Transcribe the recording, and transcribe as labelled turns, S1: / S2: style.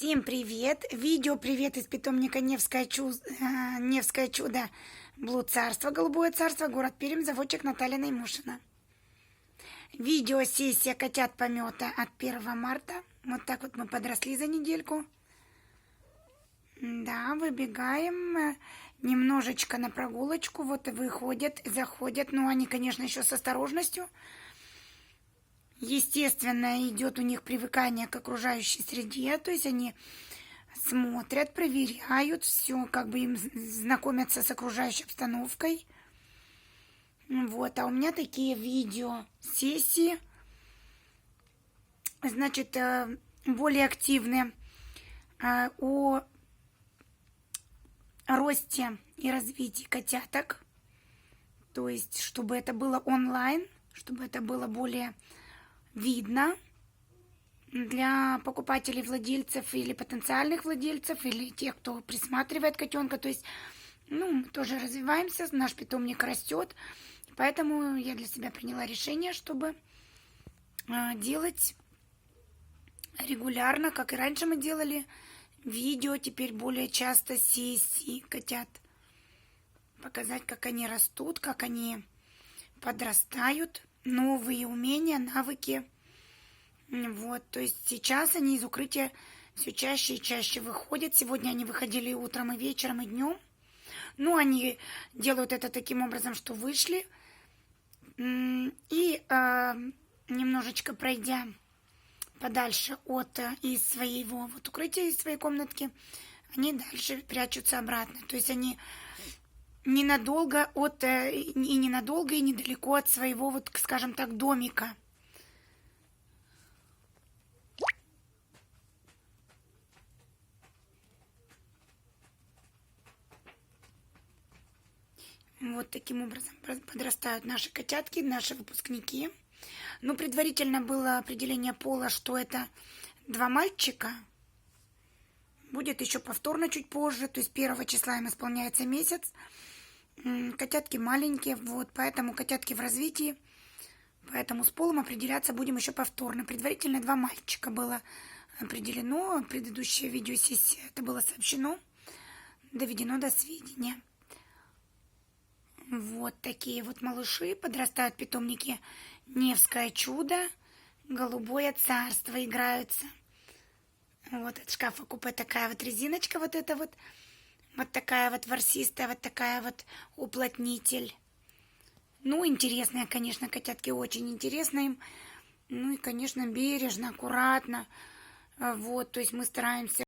S1: Всем привет! Видео привет из питомника Невское чудо, Блуд царство, Голубое царство, город Пермь, заводчик Наталья Наймушина. Видео сессия котят помета от 1 марта. Вот так вот мы подросли за недельку. Да, выбегаем немножечко на прогулочку. Вот и выходят, заходят. Но они, конечно, еще с осторожностью. Естественно, идет у них привыкание к окружающей среде, то есть они смотрят, проверяют все, как бы им знакомятся с окружающей обстановкой. Вот, а у меня такие видео-сессии, значит, более активные о росте и развитии котяток, то есть, чтобы это было онлайн, чтобы это было более видно для покупателей, владельцев или потенциальных владельцев, или тех, кто присматривает котенка. То есть, мы тоже развиваемся, наш питомник растет. Поэтому я для себя приняла решение, чтобы делать регулярно, как и раньше мы делали, видео, теперь более часто сессии котят. Показать, как они растут, как они подрастают, новые умения, навыки. Вот, то есть сейчас они из укрытия все чаще и чаще выходят. Сегодня они выходили и утром, и вечером, и днем. Ну, они делают это таким образом, что вышли. И немножечко пройдя подальше от из своего вот укрытия, из своей комнатки, они дальше прячутся обратно. То есть они ненадолго и недалеко от своего, вот, скажем так, домика. Вот таким образом подрастают наши котятки, наши выпускники. Ну, предварительно было определение пола, что это 2 мальчика. Будет еще повторно чуть позже, то есть 1 числа им исполняется месяц. Котятки маленькие, вот, поэтому котятки в развитии. Поэтому с полом определяться будем еще повторно. Предварительно 2 мальчика было определено. Предыдущее видеосессия это было сообщено, доведено до сведения. Вот такие вот малыши подрастают питомники Невское чудо, Голубое царство, играются. Вот от шкафа купе такая вот резиночка, вот эта вот такая вот ворсистая, вот такая вот уплотнитель. Ну, интересные, конечно, котятки, очень интересно им. Ну и, конечно, бережно, аккуратно. Вот, то есть мы стараемся